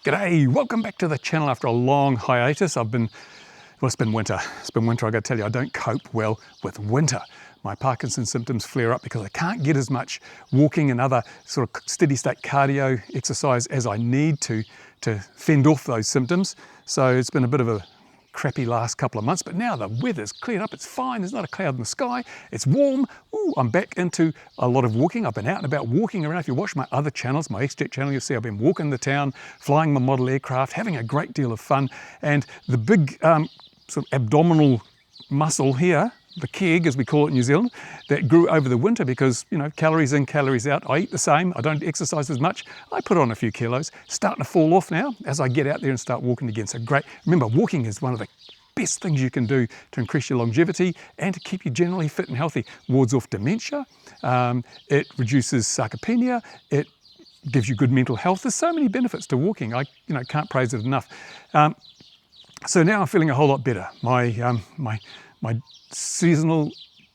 G'day, welcome back to the channel after a long hiatus. Well, it's been winter. It's been winter, I gotta tell you, I don't cope well with winter. My Parkinson's symptoms flare up because I can't get as much walking and other sort of steady state cardio exercise as I need to fend off those symptoms. So it's been a bit of a crappy last couple of months, but now the weather's cleared up, it's fine, there's not a cloud in the sky, it's warm. Ooh, I'm back into a lot of walking. I've been out and about walking around. If you watch my other channels, my X-Jet channel, you'll see I've been walking the town, flying my model aircraft, having a great deal of fun. And the big sort of abdominal muscle here, the keg as we call it in New Zealand, that grew over the winter because, you know, calories in, calories out. I eat the same, I don't exercise as much. I put on a few kilos, starting to fall off now as I get out there and start walking again. So great. Remember, walking is one of the best things you can do to increase your longevity and to keep you generally fit and healthy. Wards off dementia, it reduces sarcopenia, it gives you good mental health. There's so many benefits to walking. I can't praise it enough. So now I'm feeling a whole lot better. My seasonal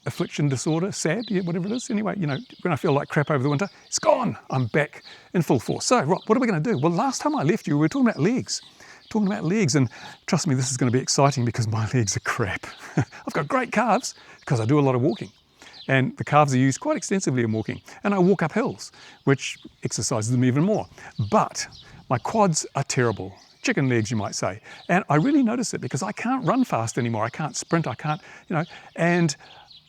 affliction disorder, SAD, yeah, whatever it is. Anyway, when I feel like crap over the winter, it's gone. I'm back in full force. So, right, what are we going to do? Well, last time I left you, we were talking about legs. And trust me, this is going to be exciting because my legs are crap. I've got great calves because I do a lot of walking. And the calves are used quite extensively in walking. And I walk up hills, which exercises them even more. But my quads are terrible. Chicken legs, you might say. And I really notice it because I can't run fast anymore. I can't sprint, I can't, and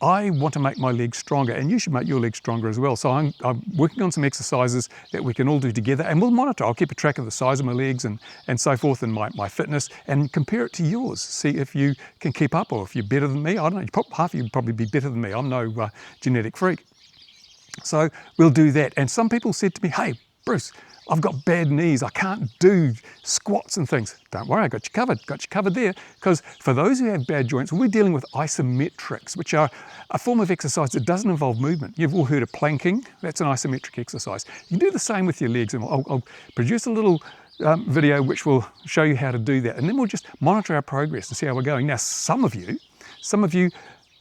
I want to make my legs stronger, and you should make your legs stronger as well. So I'm working on some exercises that we can all do together, and we'll monitor. I'll keep a track of the size of my legs and so forth, and my fitness, and compare it to yours. See if you can keep up, or if you're better than me. I don't know, half of you would probably be better than me. I'm no genetic freak. So we'll do that. And some people said to me, hey, Bruce, I've got bad knees, I can't do squats and things. Don't worry, I got you covered there. Because for those who have bad joints, we're dealing with isometrics, which are a form of exercise that doesn't involve movement. You've all heard of planking, that's an isometric exercise. You can do the same with your legs, and I'll produce a little video which will show you how to do that. And then we'll just monitor our progress and see how we're going. Now, some of you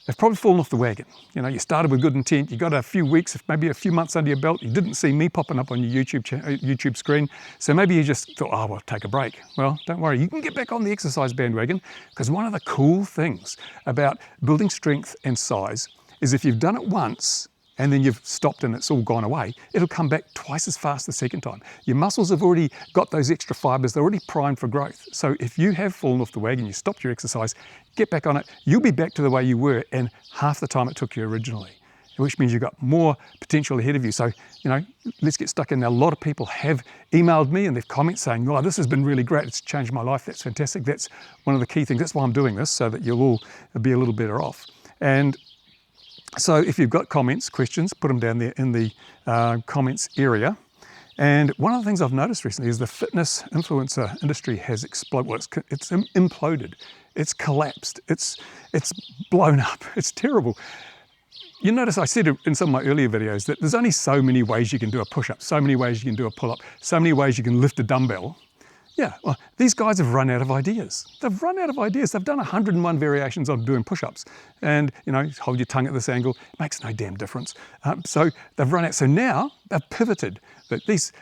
have probably fallen off the wagon. You started with good intent, you got a few weeks, maybe a few months under your belt, you didn't see me popping up on your YouTube screen, so maybe you just thought, oh, well, take a break. Well, don't worry, you can get back on the exercise bandwagon, because one of the cool things about building strength and size is if you've done it once, and then you've stopped and it's all gone away, it'll come back twice as fast the second time. Your muscles have already got those extra fibers, they're already primed for growth. So if you have fallen off the wagon, you stopped your exercise, get back on it, you'll be back to the way you were in half the time it took you originally, which means you've got more potential ahead of you. So, let's get stuck in. Now, a lot of people have emailed me and they've commented saying, oh, this has been really great, it's changed my life, that's fantastic. That's one of the key things, that's why I'm doing this, so that you'll all be a little better off. And so if you've got comments, questions, put them down there in the comments area. And one of the things I've noticed recently is the fitness influencer industry has exploded. Well, it's imploded. It's collapsed. It's blown up. It's terrible. You notice I said in some of my earlier videos that there's only so many ways you can do a push-up, so many ways you can do a pull-up, so many ways you can lift a dumbbell. Yeah, well, these guys have run out of ideas. They've run out of ideas. They've done 101 variations of doing push-ups. And, hold your tongue at this angle. It makes no damn difference. So they've run out. So now they've pivoted. That these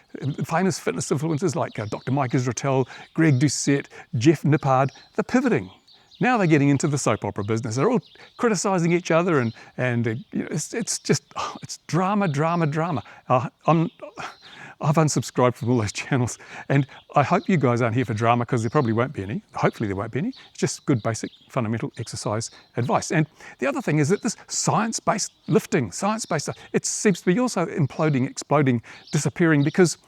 famous fitness influencers like Dr. Mike Israetel, Greg Doucette, Jeff Nippard, they're pivoting. Now they're getting into the soap opera business. They're all criticizing each other and it's just, it's drama. I've unsubscribed from all those channels, and I hope you guys aren't here for drama, because there probably won't be any. Hopefully there won't be any. It's just good basic fundamental exercise advice. And the other thing is that this science-based lifting, science-based stuff, it seems to be also imploding, exploding, disappearing, because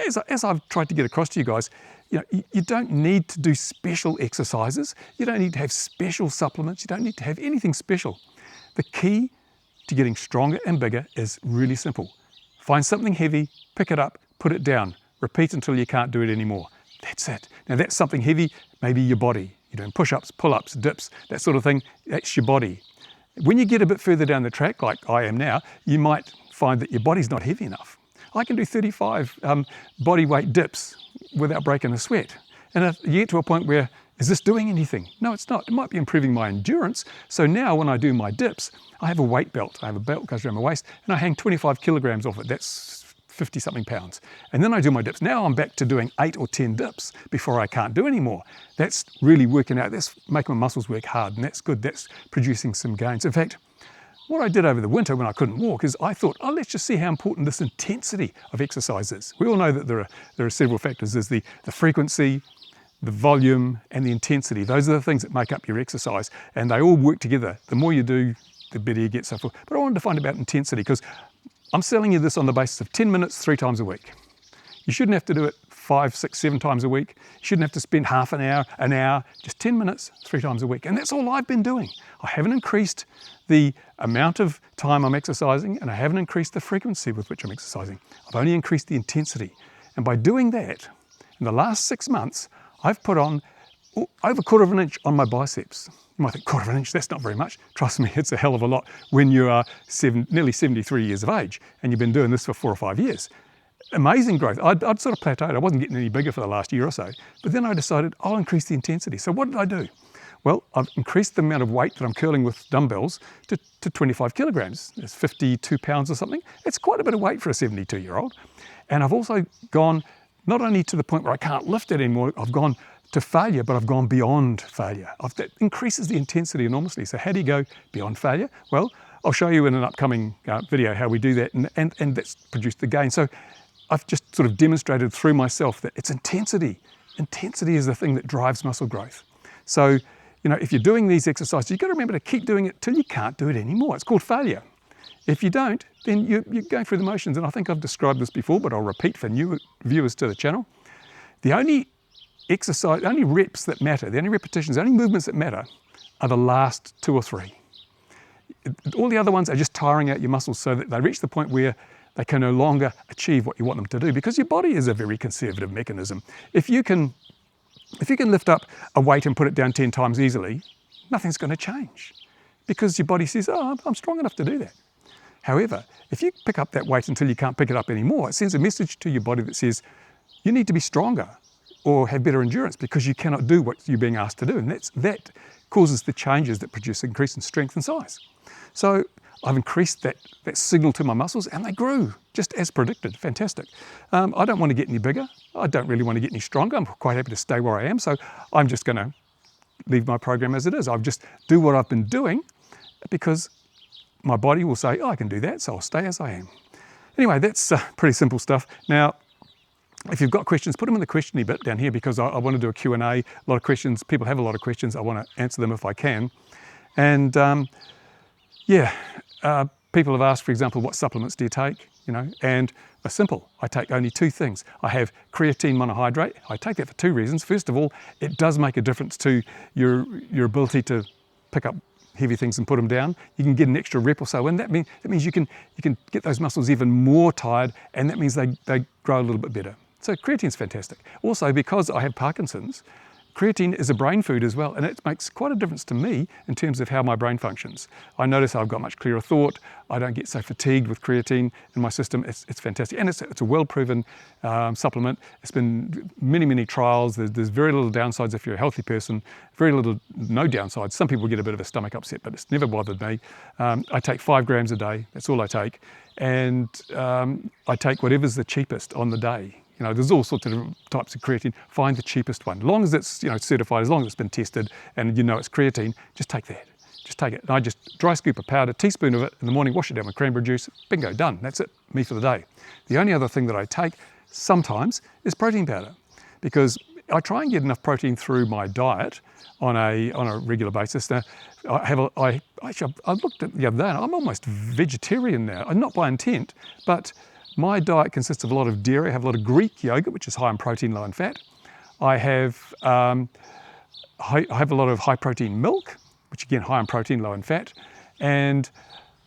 as I've tried to get across to you guys, you don't need to do special exercises. You don't need to have special supplements. You don't need to have anything special. The key to getting stronger and bigger is really simple. Find something heavy, pick it up, put it down, repeat until you can't do it anymore. That's it. Now that's something heavy, maybe your body. You're doing push-ups, pull-ups, dips, that sort of thing, that's your body. When you get a bit further down the track, like I am now, you might find that your body's not heavy enough. I can do 35 body weight dips without breaking a sweat. And if you get to a point where, is this doing anything? No, it's not. It might be improving my endurance. So now when I do my dips, I have a weight belt. I have a belt that goes around my waist, and I hang 25 kilograms off it. That's 50 something pounds. And then I do my dips. Now I'm back to doing 8 or 10 dips before I can't do anymore. That's really working out. That's making my muscles work hard, and that's good. That's producing some gains. In fact, what I did over the winter when I couldn't walk is I thought, oh, let's just see how important this intensity of exercise is. We all know that there are several factors. There's the frequency, the volume, and the intensity. Those are the things that make up your exercise, and they all work together. The more you do, the better you get, so forth. But I wanted to find about intensity because I'm selling you this on the basis of 10 minutes, 3 times a week. You shouldn't have to do it 5, 6, 7 times a week. You shouldn't have to spend half an hour, just 10 minutes, 3 times a week. And that's all I've been doing. I haven't increased the amount of time I'm exercising, and I haven't increased the frequency with which I'm exercising. I've only increased the intensity. And by doing that, in the last 6 months, I've put on over 1/4 of an inch on my biceps. You might think 1/4 of an inch, that's not very much. Trust me, it's a hell of a lot when you are nearly 73 years of age and you've been doing this for 4 or 5 years. Amazing growth. I'd sort of plateaued. I wasn't getting any bigger for the last year or so. But then I decided I'll increase the intensity. So what did I do? Well, I've increased the amount of weight that I'm curling with dumbbells to 25 kilograms. It's 52 pounds or something. It's quite a bit of weight for a 72-year-old. And I've also gone not only to the point where I can't lift it anymore, I've gone to failure, but I've gone beyond failure. That increases the intensity enormously. So how do you go beyond failure? Well, I'll show you in an upcoming video how we do that, and that's produced the gain. So I've just sort of demonstrated through myself that it's intensity. Intensity is the thing that drives muscle growth. So, you know, if you're doing these exercises, you've got to remember to keep doing it till you can't do it anymore. It's called failure. If you don't, then you're going through the motions. And I think I've described this before, but I'll repeat for new viewers to the channel. The only exercise, the only reps that matter, the only repetitions, the only movements that matter are the last 2 or 3. All the other ones are just tiring out your muscles so that they reach the point where they can no longer achieve what you want them to do, because your body is a very conservative mechanism. If you can lift up a weight and put it down 10 times easily, nothing's going to change because your body says, oh, I'm strong enough to do that. However, if you pick up that weight until you can't pick it up anymore, it sends a message to your body that says you need to be stronger or have better endurance because you cannot do what you're being asked to do. And that causes the changes that produce increase in strength and size. So I've increased that signal to my muscles and they grew just as predicted. Fantastic. I don't want to get any bigger. I don't really want to get any stronger. I'm quite happy to stay where I am. So I'm just going to leave my program as it is. I'll just do what I've been doing because my body will say, oh, I can do that, so I'll stay as I am. Anyway, that's pretty simple stuff. Now, if you've got questions, put them in the questioning bit down here because I want to do a Q&A. A lot of questions, people have a lot of questions. I want to answer them if I can. And people have asked, for example, what supplements do you take? You know, and they're simple. I take only 2 things. I have creatine monohydrate. I take that for 2 reasons. First of all, it does make a difference to your ability to pick up heavy things and put them down. You can get an extra rep or so in. That means you can get those muscles even more tired, and that means they grow a little bit better. So creatine's fantastic. Also, because I have Parkinson's, creatine is a brain food as well, and it makes quite a difference to me in terms of how my brain functions. I notice I've got much clearer thought. I don't get so fatigued with creatine in my system. It's fantastic, and it's a well-proven supplement. It's been many trials. There's very little downsides if you're a healthy person. No downsides. Some people get a bit of a stomach upset, but it's never bothered me. I take 5 grams a day. That's all I take, and I take whatever's the cheapest on the day. You know, there's all sorts of different types of creatine. Find the cheapest one. As long as it's, you know, certified, as long as it's been tested and you know it's creatine, just take that. Just take it. And I just dry scoop of powder, teaspoon of it in the morning, wash it down with cranberry juice, bingo, done. That's it, me for the day. The only other thing that I take sometimes is protein powder, because I try and get enough protein through my diet on a regular basis. Now, I looked at the other day and I'm almost vegetarian now, not by intent, but my diet consists of a lot of dairy. I have a lot of Greek yogurt, which is high in protein, low in fat. I have a lot of high protein milk, which again, high in protein, low in fat. And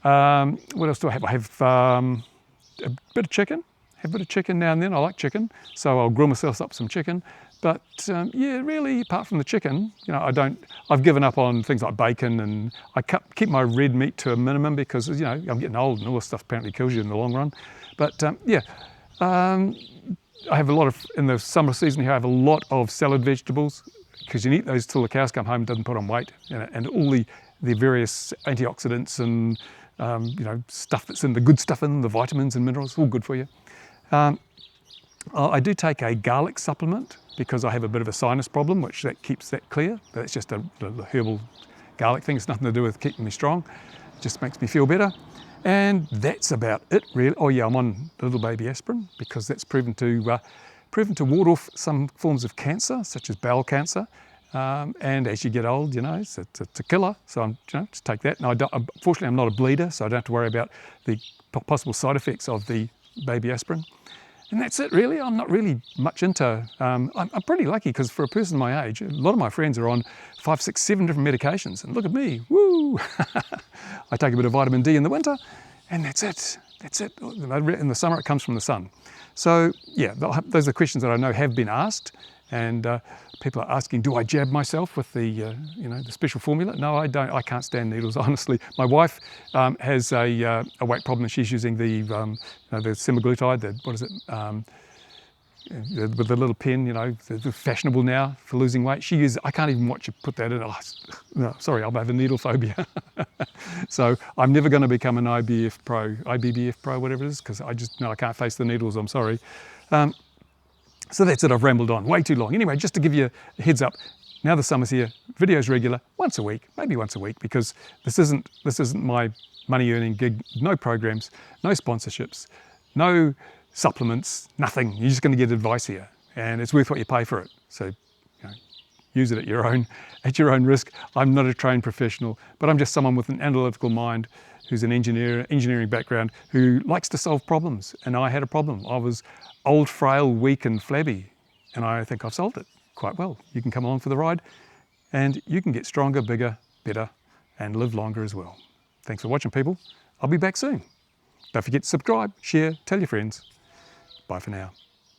what else do I have? I have a bit of chicken. Have a bit of chicken now and then. I like chicken, so I'll grill myself up some chicken. But yeah, really, apart from the chicken, you know, I've given up on things like bacon, and I keep my red meat to a minimum because, you know, I'm getting old and all this stuff apparently kills you in the long run. But I have a lot of, in the summer season here, I have a lot of salad vegetables because you can eat those till the cows come home. It doesn't put on weight, you know, and all the various antioxidants and you know, stuff that's in the good stuff in the vitamins and minerals, all good for you. I do take a garlic supplement because I have a bit of a sinus problem, which that keeps that clear. But it's just a herbal garlic thing. It's nothing to do with keeping me strong. It just makes me feel better. And that's about it, really. Oh yeah, I'm on little baby aspirin because that's proven to ward off some forms of cancer, such as bowel cancer. And as you get old, you know, it's a killer. So I'm, you know, just take that. And fortunately, I'm not a bleeder, so I don't have to worry about the possible side effects of the baby aspirin. And that's it, really. I'm not really much into. I'm pretty lucky because for a person my age, a lot of my friends are on 5, 6, 7 different medications. And look at me, woo! I take a bit of vitamin D in the winter, and that's it. That's it. In the summer, it comes from the sun. So yeah, those are questions that I know have been asked, and people are asking, do I jab myself with the you know, the special formula? No, I don't. I can't stand needles, honestly. My wife has a weight problem, and she's using the you know, the semaglutide. What is it? With the little pen, you know, the fashionable now for losing weight. She uses. I can't even watch her put that in. Oh, no, sorry, I have a needle phobia. So I'm never going to become an IBBF pro, whatever it is, because I just no, I can't face the needles. I'm sorry. So that's it. I've rambled on way too long. Anyway, just to give you a heads up. Now the summer's here. Videos regular, once a week, maybe once a week, because this isn't my money earning gig. No programs, no sponsorships, no supplements, nothing. You're just going to get advice here, and it's worth what you pay for it. So, you know, use it at your own risk. I'm not a trained professional, but I'm just someone with an analytical mind who's an engineering background, who likes to solve problems. And I had a problem. I was old, frail, weak, and flabby, and I think I've solved it quite well. You can come along for the ride, and you can get stronger, bigger, better, and live longer as well. Thanks for watching, people. I'll be back soon. Don't forget to subscribe, share, tell your friends. Bye for now.